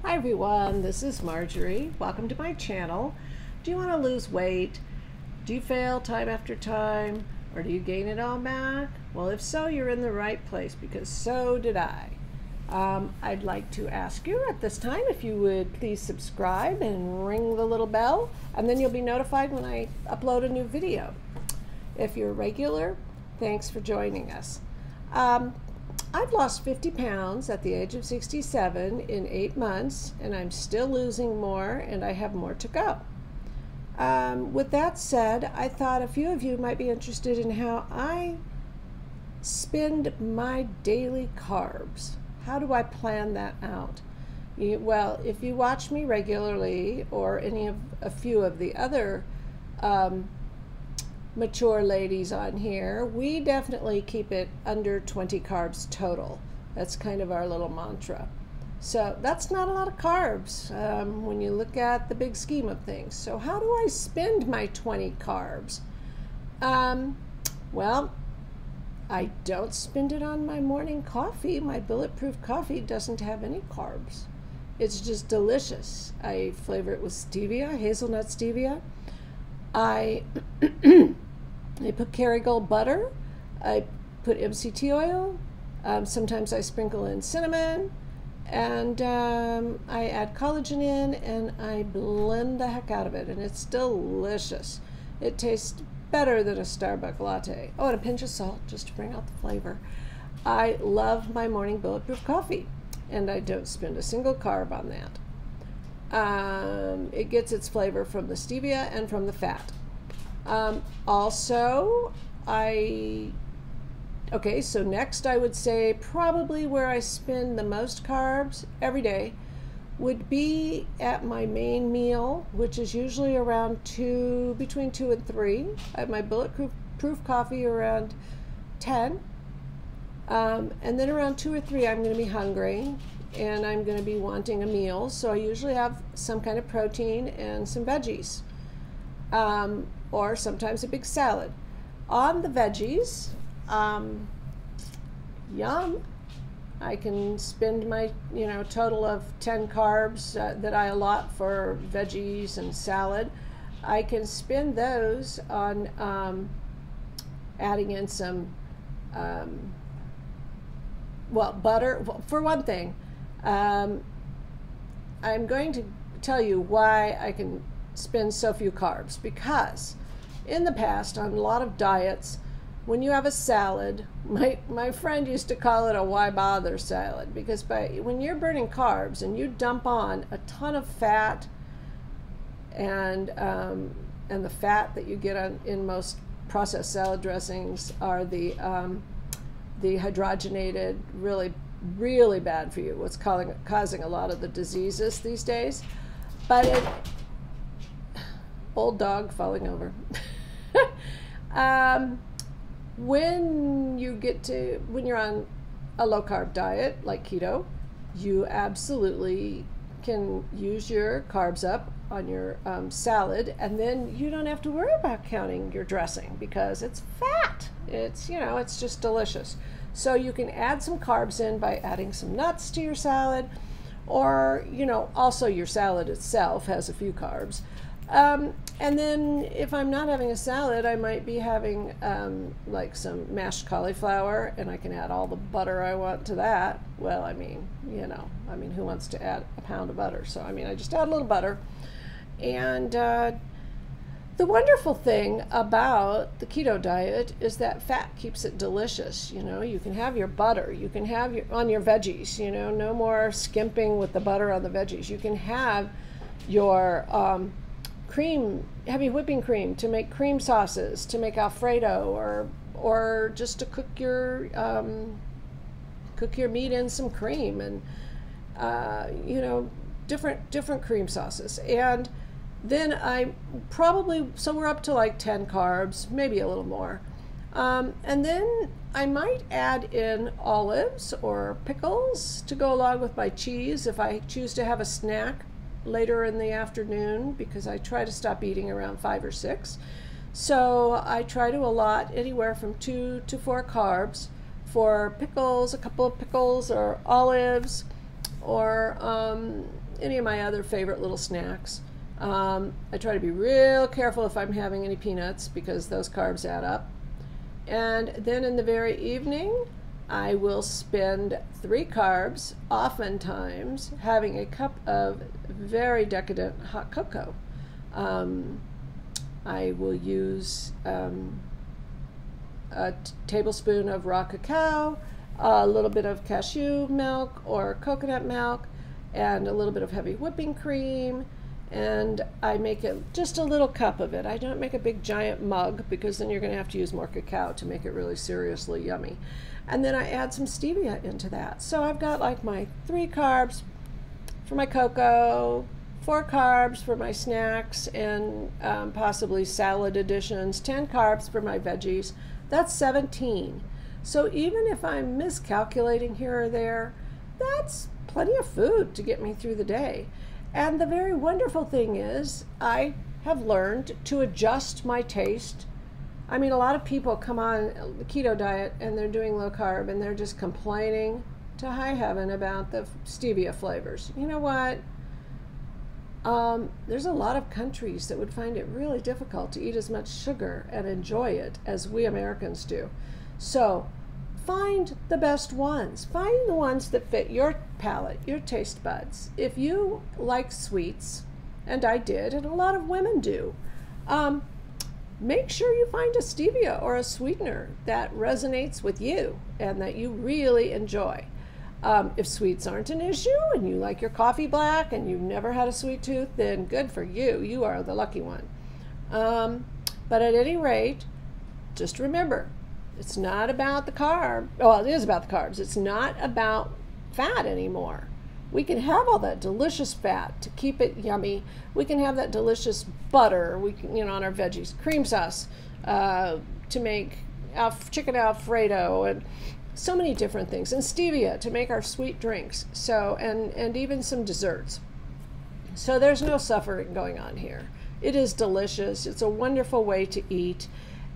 Hi everyone, this is Marjorie. Welcome to my channel. Do you want to lose weight? Do you fail time after time? Or do you gain it all back? Well, if so, you're in the right place because so did I. I'd like to ask you at this time if you would please subscribe and ring the little bell, and then you'll be notified when I upload a new video. If you're a regular, thanks for joining us. I've lost 50 pounds at the age of 67 in 8 months, and I'm still losing more, and I have more to go. With that said, I thought a few of you might be interested in how I spend my daily carbs. How do I plan that out? Well, if you watch me regularly, or a few of the other mature ladies on here, we definitely keep it under 20 carbs total. That's kind of our little mantra. So that's not a lot of carbs when you look at the big scheme of things. So how do I spend my 20 carbs? Well, I don't spend it on my morning coffee. My Bulletproof Coffee doesn't have any carbs. It's just delicious. I flavor it with stevia, hazelnut stevia. I put Kerrygold butter. I put MCT oil. Sometimes I sprinkle in cinnamon. And I add collagen in, and I blend the heck out of it, and it's delicious. It tastes better than a Starbucks latte. Oh, and a pinch of salt just to bring out the flavor. I love my morning Bulletproof coffee, and I don't spend a single carb on that. It gets its flavor from the stevia and from the fat. Okay, so next I would say probably where I spend the most carbs every day would be at my main meal, which is usually around between 2 and 3. I have my Bulletproof coffee around 10. And then around 2 or 3 I'm going to be hungry and I'm going to be wanting a meal. So I usually have some kind of protein and some veggies. Or sometimes a big salad. On the veggies, yum, I can spend my total of 10 carbs that I allot for veggies and salad. I can spend those on adding in some butter. For one thing, I'm going to tell you why I can spend so few carbs, because in the past on a lot of diets, when you have a salad, my friend used to call it a why bother salad, because when you're burning carbs and you dump on a ton of fat, and the fat that you get in most processed salad dressings are the hydrogenated, really bad for you, what's causing a lot of the diseases these days. But old dog falling over. When you're on a low carb diet like keto, you absolutely can use your carbs up on your salad, and then you don't have to worry about counting your dressing because it's fat. It's it's just delicious. So you can add some carbs in by adding some nuts to your salad, or also your salad itself has a few carbs. And then if I'm not having a salad, I might be having like some mashed cauliflower, and I can add all the butter I want to that. Well, I mean, who wants to add a pound of butter? So, I just add a little butter. And the wonderful thing about the keto diet is that fat keeps it delicious. You can have your butter, you can have on your veggies, no more skimping with the butter on the veggies. You can have your heavy whipping cream to make cream sauces, to make Alfredo, or just to cook your meat in some cream, and different cream sauces. And then so we're up to like 10 carbs, maybe a little more. And then I might add in olives or pickles to go along with my cheese if I choose to have a snack later in the afternoon, because I try to stop eating around 5 or 6. So I try to allot anywhere from 2 to 4 carbs for pickles, a couple of pickles or olives, or any of my other favorite little snacks. I try to be real careful if I'm having any peanuts because those carbs add up. And then in the very evening, I will spend 3 carbs, oftentimes having a cup of very decadent hot cocoa. I will use a tablespoon of raw cacao, a little bit of cashew milk or coconut milk, and a little bit of heavy whipping cream. And I make it just a little cup of it. I don't make a big giant mug because then you're going to have to use more cacao to make it really seriously yummy. And then I add some stevia into that. So I've got like my 3 carbs for my cocoa, 4 carbs for my snacks and possibly salad additions, 10 carbs for my veggies. That's 17. So even if I'm miscalculating here or there, that's plenty of food to get me through the day. And the very wonderful thing is I have learned to adjust my taste. I mean, a lot of people come on the keto diet and they're doing low carb and they're just complaining to high heaven about the stevia flavors. You know what? There's a lot of countries that would find it really difficult to eat as much sugar and enjoy it as we Americans do. So find the best ones. Find the ones that fit your palate, your taste buds. If you like sweets, and I did, and a lot of women do, make sure you find a stevia or a sweetener that resonates with you and that you really enjoy. If sweets aren't an issue and you like your coffee black and you've never had a sweet tooth, then good for you. You are the lucky one. But at any rate, just remember, it's not about the carb. Well, it is about the carbs. It's not about fat anymore. We can have all that delicious fat to keep it yummy. We can have that delicious butter. We can, on our veggies, cream sauce to make chicken Alfredo, and so many different things, and stevia to make our sweet drinks. So, and even some desserts. So there's no suffering going on here. It is delicious. It's a wonderful way to eat.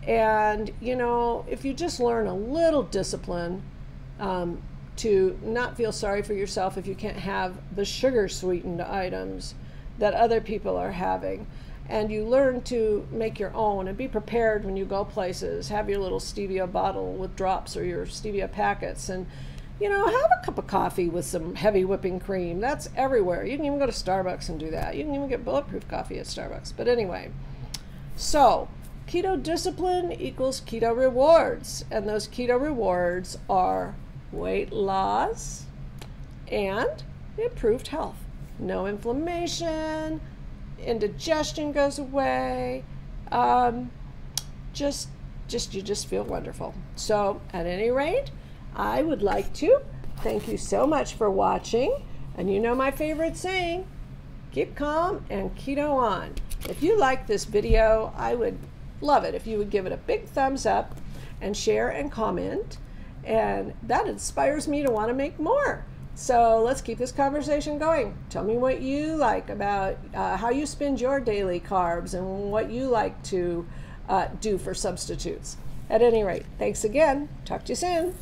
And, if you just learn a little discipline to not feel sorry for yourself if you can't have the sugar sweetened items that other people are having, and you learn to make your own and be prepared when you go places, have your little stevia bottle with drops or your stevia packets, and, have a cup of coffee with some heavy whipping cream. That's everywhere. You can even go to Starbucks and do that. You can even get Bulletproof Coffee at Starbucks. But anyway, so keto discipline equals keto rewards, and those keto rewards are weight loss and improved health. No inflammation, indigestion goes away, you just feel wonderful. So at any rate, I would like to thank you so much for watching, and my favorite saying, keep calm and keto on. If you like this video, I would love it if you would give it a big thumbs up and share and comment, and that inspires me to want to make more. So let's keep this conversation going. Tell me what you like about how you spend your daily carbs and what you like to do for substitutes. At any rate, thanks again. Talk to you soon.